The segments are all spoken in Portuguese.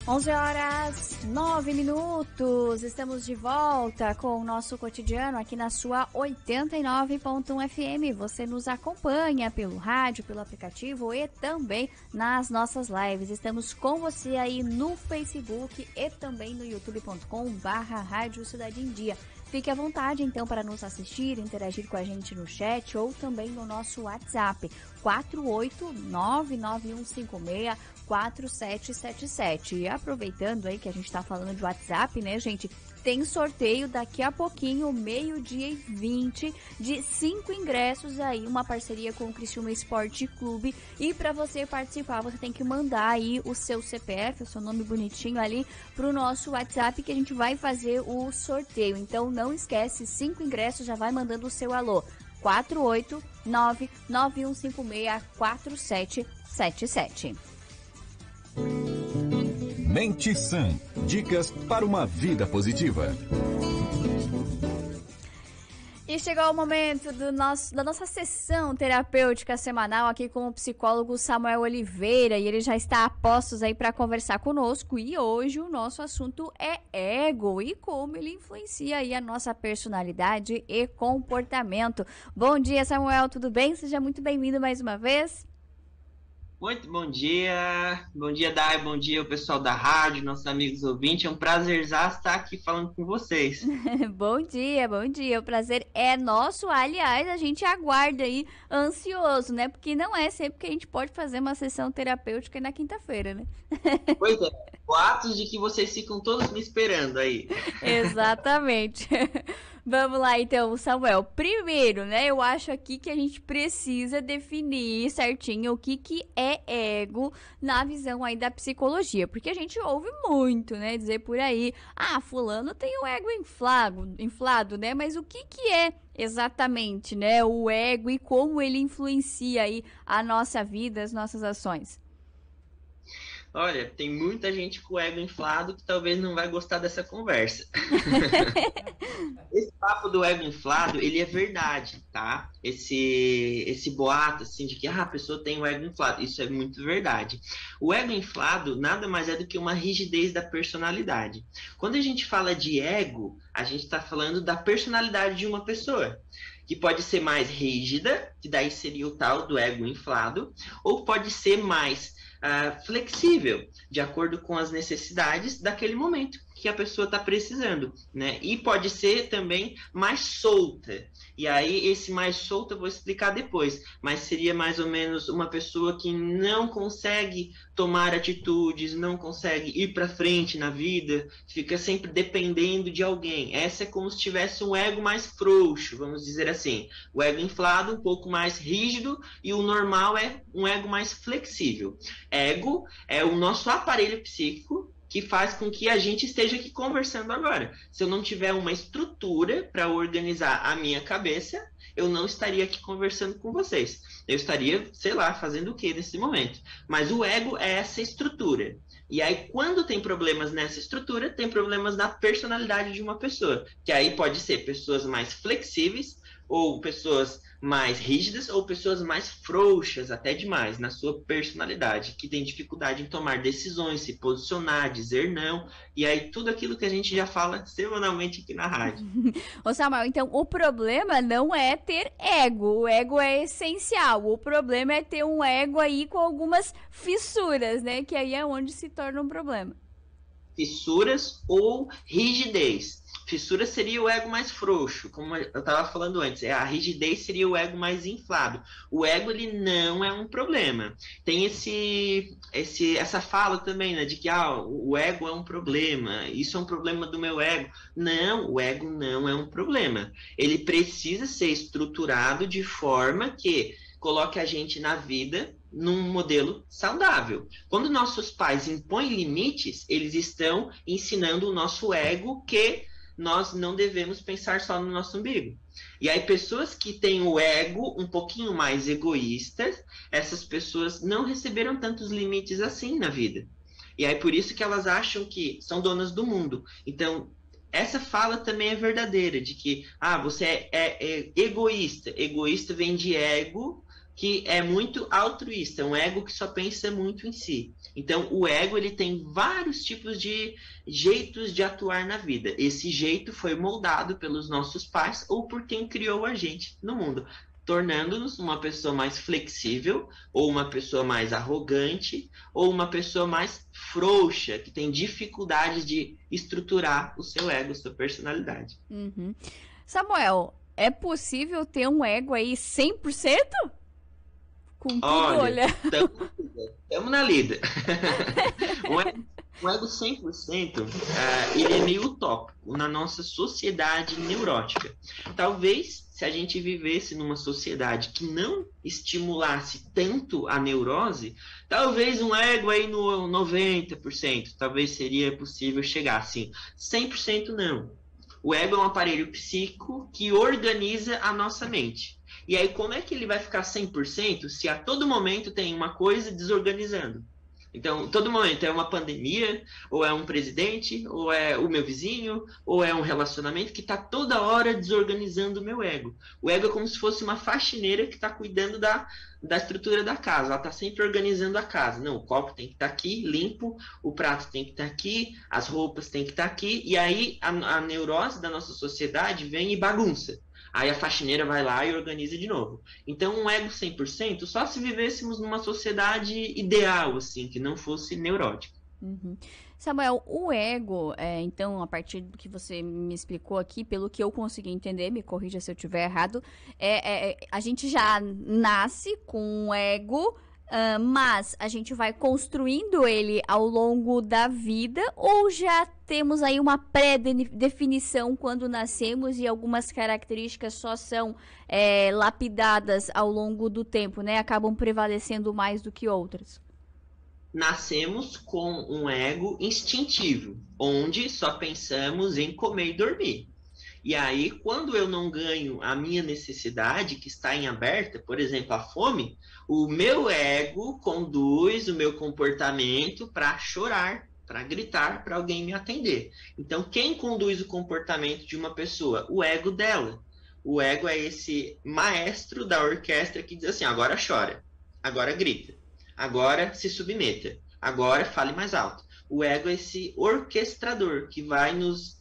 11 horas 9 minutos, estamos de volta com o nosso cotidiano aqui na sua 89.1 FM. Você nos acompanha pelo rádio, pelo aplicativo e também nas nossas lives. Estamos com você aí no Facebook e também no youtube.com/Rádio Cidade em Dia. Fique à vontade, então, para nos assistir, interagir com a gente no chat ou também no nosso WhatsApp, 48991564777. E aproveitando aí que a gente está falando de WhatsApp, né, gente? Tem sorteio daqui a pouquinho, 12h20, de 5 ingressos aí, uma parceria com o Criciúma Esporte Clube. E para você participar, você tem que mandar aí o seu CPF, o seu nome bonitinho ali, pro nosso WhatsApp que a gente vai fazer o sorteio. Então não esquece, 5 ingressos, já vai mandando o seu alô. 48991564777. Mente Sã. Dicas para uma vida positiva. E chegou o momento da nossa sessão terapêutica semanal aqui com o psicólogo Samuel Oliveira. E ele já está a postos aí para conversar conosco. E hoje o nosso assunto é ego e como ele influencia aí a nossa personalidade e comportamento. Bom dia, Samuel, tudo bem? Seja muito bem-vindo mais uma vez. Muito bom dia, Dai, bom dia o pessoal da rádio, nossos amigos ouvintes, é um prazerzaço estar aqui falando com vocês. Bom dia, o prazer é nosso, aliás, a gente aguarda aí ansioso, né, porque não é sempre que a gente pode fazer uma sessão terapêutica na quinta-feira, né? Pois é, boatos de que vocês ficam todos me esperando aí. Exatamente. Vamos lá então, Samuel. Primeiro, né, eu acho aqui que a gente precisa definir certinho o que é ego na visão aí da psicologia, porque a gente ouve muito, né, dizer por aí, fulano tem o ego inflado, né, mas o que é exatamente, né, o ego e como ele influencia aí a nossa vida, as nossas ações? Olha, tem muita gente com o ego inflado que talvez não vai gostar dessa conversa. Esse papo do ego inflado, ele é verdade, tá? Esse boato, assim, de que a pessoa tem o ego inflado, isso é muito verdade. O ego inflado nada mais é do que uma rigidez da personalidade. Quando a gente fala de ego, a gente está falando da personalidade de uma pessoa, que pode ser mais rígida, que daí seria o tal do ego inflado, ou pode ser mais flexível, de acordo com as necessidades daquele momento que a pessoa está precisando, né? E pode ser também mais solta. E aí, esse mais solto eu vou explicar depois, mas seria mais ou menos uma pessoa que não consegue tomar atitudes, não consegue ir para frente na vida, fica sempre dependendo de alguém. Essa é como se tivesse um ego mais frouxo, vamos dizer assim. O ego inflado, um pouco mais rígido, e o normal é um ego mais flexível. Ego é o nosso aparelho psíquico que faz com que a gente esteja aqui conversando agora. Se eu não tiver uma estrutura para organizar a minha cabeça, eu não estaria aqui conversando com vocês. Eu estaria, sei lá, fazendo o que nesse momento? Mas o ego é essa estrutura. E aí, quando tem problemas nessa estrutura, tem problemas na personalidade de uma pessoa. Que aí pode ser pessoas mais flexíveis, ou pessoas mais rígidas, ou pessoas mais frouxas, até demais, na sua personalidade, que tem dificuldade em tomar decisões, se posicionar, dizer não, e aí tudo aquilo que a gente já fala semanalmente aqui na rádio. Ô Samuel, então o problema não é ter ego, o ego é essencial, o problema é ter um ego aí com algumas fissuras, né, que aí é onde se torna um problema. Fissuras ou rigidez. Fissura seria o ego mais frouxo, como eu estava falando antes. A rigidez seria o ego mais inflado. O ego, ele não é um problema. Tem essa fala também, né, de que o ego é um problema, isso é um problema do meu ego. Não, o ego não é um problema. Ele precisa ser estruturado de forma que coloque a gente na vida num modelo saudável. Quando nossos pais impõem limites, eles estão ensinando o nosso ego que nós não devemos pensar só no nosso umbigo. E aí, pessoas que têm o ego um pouquinho mais egoístas, essas pessoas não receberam tantos limites assim na vida. E aí, por isso que elas acham que são donas do mundo. Então, essa fala também é verdadeira, de que você é egoísta. Egoísta vem de ego, que é muito altruísta, um ego que só pensa muito em si. Então, o ego ele tem vários tipos de jeitos de atuar na vida. Esse jeito foi moldado pelos nossos pais ou por quem criou a gente no mundo, tornando-nos uma pessoa mais flexível, ou uma pessoa mais arrogante, ou uma pessoa mais frouxa, que tem dificuldades de estruturar o seu ego, sua personalidade. Uhum. Samuel, é possível ter um ego aí 100%? Com tudo, olha. Estamos na lida. Um ego 100%, ele é meio utópico na nossa sociedade neurótica. Talvez, se a gente vivesse numa sociedade que não estimulasse tanto a neurose, talvez um ego aí no 90%, talvez seria possível chegar assim. 100% não. O ego é um aparelho psíquico que organiza a nossa mente. E aí, como é que ele vai ficar 100% se a todo momento tem uma coisa desorganizando? Então, todo momento é uma pandemia, ou é um presidente, ou é o meu vizinho, ou é um relacionamento que está toda hora desorganizando o meu ego. O ego é como se fosse uma faxineira que está cuidando da estrutura da casa. Ela está sempre organizando a casa. Não, o copo tem que estar aqui, limpo, o prato tem que estar aqui, as roupas tem que estar aqui. E aí a neurose da nossa sociedade vem e bagunça. Aí a faxineira vai lá e organiza de novo. Então, um ego 100% só se vivêssemos numa sociedade ideal, assim, que não fosse neurótica. Uhum. Samuel, o ego, então, a partir do que você me explicou aqui, pelo que eu consegui entender, me corrija se eu estiver errado, a gente já nasce com um ego, mas a gente vai construindo ele ao longo da vida, ou já temos aí uma pré-definição quando nascemos e algumas características só são lapidadas ao longo do tempo, né? Acabam prevalecendo mais do que outras. Nascemos com um ego instintivo, onde só pensamos em comer e dormir. E aí, quando eu não ganho a minha necessidade, que está em aberta, por exemplo, a fome, o meu ego conduz o meu comportamento para chorar, para gritar, para alguém me atender. Então, quem conduz o comportamento de uma pessoa? O ego dela. O ego é esse maestro da orquestra que diz assim, agora chora, agora grita, agora se submeta, agora fale mais alto. O ego é esse orquestrador que vai nos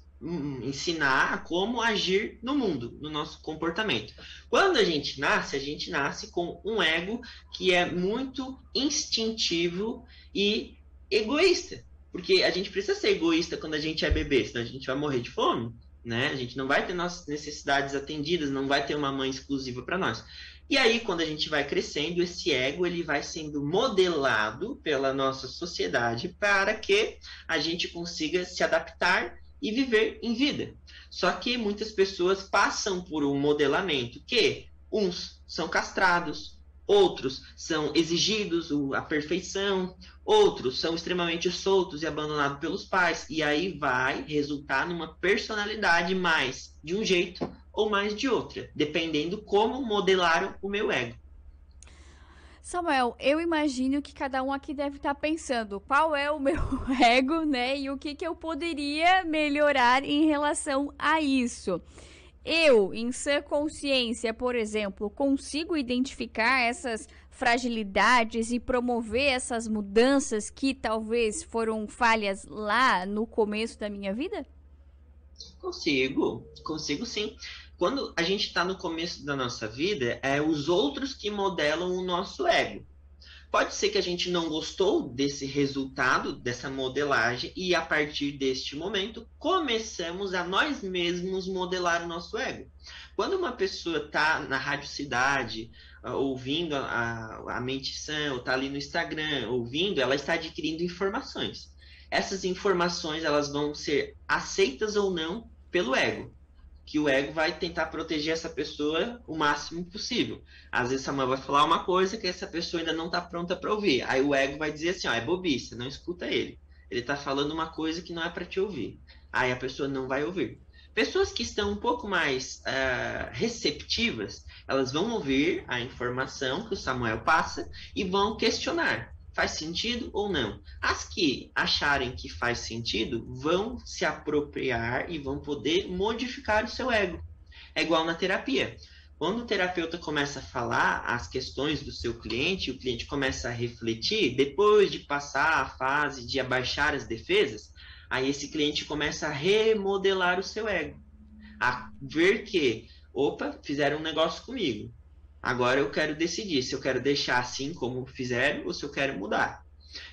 ensinar como agir no mundo, no nosso comportamento. Quando a gente nasce com um ego que é muito instintivo e egoísta. Porque a gente precisa ser egoísta quando a gente é bebê, senão a gente vai morrer de fome, né? A gente não vai ter nossas necessidades atendidas, não vai ter uma mãe exclusiva para nós. E aí, quando a gente vai crescendo, esse ego ele vai sendo modelado pela nossa sociedade para que a gente consiga se adaptar e viver em vida. Só que muitas pessoas passam por um modelamento que uns são castrados, outros são exigidos a perfeição, outros são extremamente soltos e abandonados pelos pais, e aí vai resultar numa personalidade mais de um jeito ou mais de outra, dependendo como modelaram o meu ego. Samuel, eu imagino que cada um aqui deve estar pensando qual é o meu ego, né? E o que eu poderia melhorar em relação a isso. Eu, em sã consciência, por exemplo, consigo identificar essas fragilidades e promover essas mudanças que talvez foram falhas lá no começo da minha vida? Consigo sim. Quando a gente está no começo da nossa vida, é os outros que modelam o nosso ego. Pode ser que a gente não gostou desse resultado, dessa modelagem, e a partir deste momento, começamos a nós mesmos modelar o nosso ego. Quando uma pessoa está na Rádio Cidade, ouvindo a Mente Sã, ou está ali no Instagram, ouvindo, ela está adquirindo informações. Essas informações elas vão ser aceitas ou não pelo ego. Que o ego vai tentar proteger essa pessoa o máximo possível. Às vezes a mãe vai falar uma coisa que essa pessoa ainda não está pronta para ouvir. Aí o ego vai dizer assim, é bobice, não escuta ele. Ele está falando uma coisa que não é para te ouvir. Aí a pessoa não vai ouvir. Pessoas que estão um pouco mais receptivas, elas vão ouvir a informação que o Samuel passa e vão questionar. Faz sentido ou não? As que acharem que faz sentido vão se apropriar e vão poder modificar o seu ego. É igual na terapia. Quando o terapeuta começa a falar as questões do seu cliente, o cliente começa a refletir, depois de passar a fase de abaixar as defesas, aí esse cliente começa a remodelar o seu ego, a ver que, opa, fizeram um negócio comigo. Agora eu quero decidir se eu quero deixar assim como fizeram ou se eu quero mudar.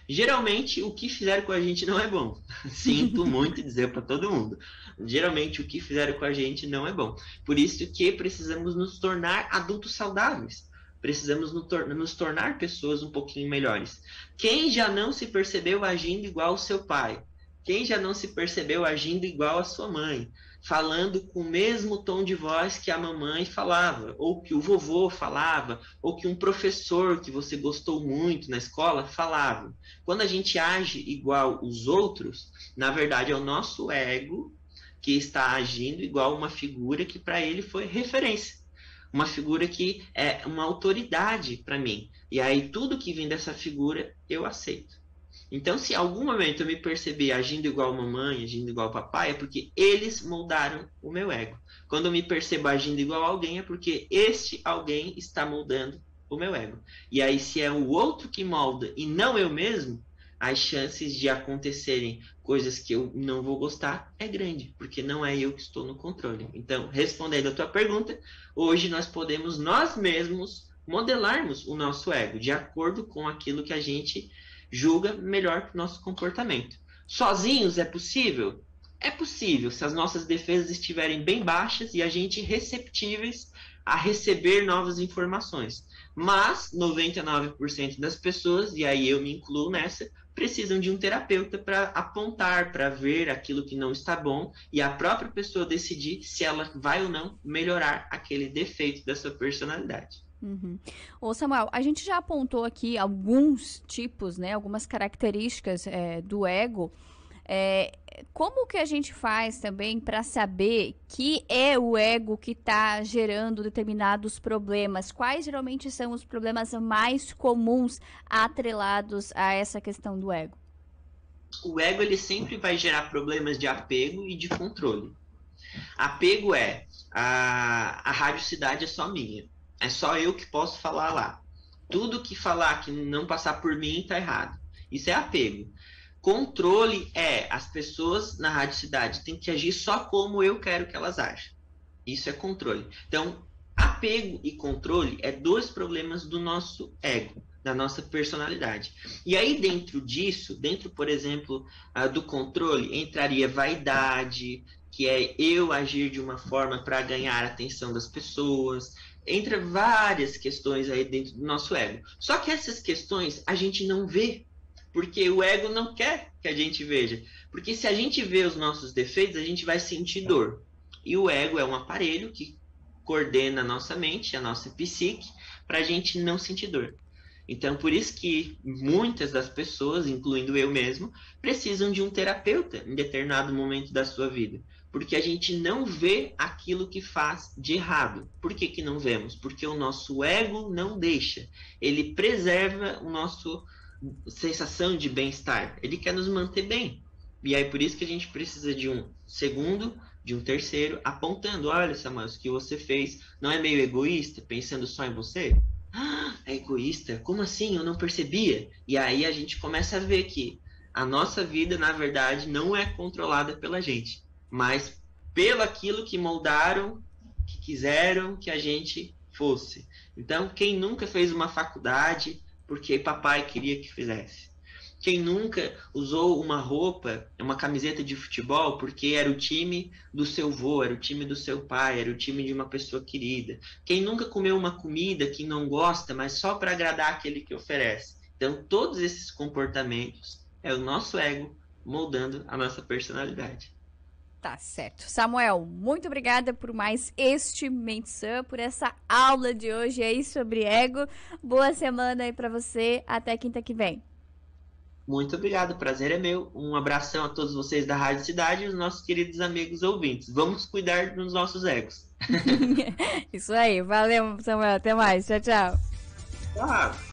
Geralmente, o que fizeram com a gente não é bom. Sinto muito dizer para todo mundo. Geralmente, o que fizeram com a gente não é bom. Por isso que precisamos nos tornar adultos saudáveis. Precisamos nos tornar pessoas um pouquinho melhores. Quem já não se percebeu agindo igual ao seu pai? Quem já não se percebeu agindo igual à sua mãe? Falando com o mesmo tom de voz que a mamãe falava, ou que o vovô falava, ou que um professor que você gostou muito na escola falava. Quando a gente age igual os outros, na verdade é o nosso ego que está agindo igual uma figura que para ele foi referência. Uma figura que é uma autoridade para mim. E aí tudo que vem dessa figura eu aceito. Então, se em algum momento eu me perceber agindo igual mamãe, agindo igual papai, é porque eles moldaram o meu ego. Quando eu me percebo agindo igual alguém, é porque este alguém está moldando o meu ego. E aí, se é o outro que molda e não eu mesmo, as chances de acontecerem coisas que eu não vou gostar é grande, porque não é eu que estou no controle. Então, respondendo a tua pergunta, hoje nós podemos nós mesmos modelarmos o nosso ego de acordo com aquilo que a gente julga melhor para o nosso comportamento. Sozinhos é possível? É possível, se as nossas defesas estiverem bem baixas e a gente receptíveis a receber novas informações. Mas 99% das pessoas, e aí eu me incluo nessa, precisam de um terapeuta para apontar, para ver aquilo que não está bom e a própria pessoa decidir se ela vai ou não melhorar aquele defeito da sua personalidade. Uhum. Ô Samuel, a gente já apontou aqui alguns tipos, né, algumas características do ego. Como que a gente faz também para saber que é o ego que está gerando determinados problemas? Quais geralmente são os problemas mais comuns atrelados a essa questão do ego? O ego ele sempre vai gerar problemas de apego e de controle. Apego é a radiocidade é só minha. É só eu que posso falar lá. Tudo que falar que não passar por mim tá errado. Isso é apego. Controle é as pessoas na radiocidade têm que agir só como eu quero que elas agem. Isso é controle. Então, apego e controle é dois problemas do nosso ego, da nossa personalidade. E aí, dentro disso, dentro, por exemplo, do controle, entraria vaidade, que é eu agir de uma forma para ganhar a atenção das pessoas. Entra várias questões aí dentro do nosso ego. Só que essas questões a gente não vê, porque o ego não quer que a gente veja. Porque se a gente vê os nossos defeitos, a gente vai sentir dor. E o ego é um aparelho que coordena a nossa mente, a nossa psique, para a gente não sentir dor. Então, por isso que muitas das pessoas, incluindo eu mesmo, precisam de um terapeuta em determinado momento da sua vida. Porque a gente não vê aquilo que faz de errado. Por que não vemos? Porque o nosso ego não deixa. Ele preserva o nosso sensação de bem-estar. Ele quer nos manter bem. E aí por isso que a gente precisa de um segundo, de um terceiro, apontando, olha, Samuel, o que você fez não é meio egoísta, pensando só em você? Ah, é egoísta? Como assim? Eu não percebia. E aí a gente começa a ver que a nossa vida, na verdade, não é controlada pela gente, mas pelo aquilo que moldaram, que quiseram que a gente fosse. Então, quem nunca fez uma faculdade porque papai queria que fizesse? Quem nunca usou uma roupa, uma camiseta de futebol, porque era o time do seu avô, era o time do seu pai, era o time de uma pessoa querida? Quem nunca comeu uma comida que não gosta, mas só para agradar aquele que oferece? Então, todos esses comportamentos é o nosso ego moldando a nossa personalidade. Tá certo. Samuel, muito obrigada por mais este Mensan, por essa aula de hoje aí sobre ego. Boa semana aí para você. Até quinta que vem. Muito obrigado, o prazer é meu. Um abração a todos vocês da Rádio Cidade e os nossos queridos amigos ouvintes. Vamos cuidar dos nossos egos. Isso aí, valeu, Samuel. Até mais. Tchau, tchau. Tchau.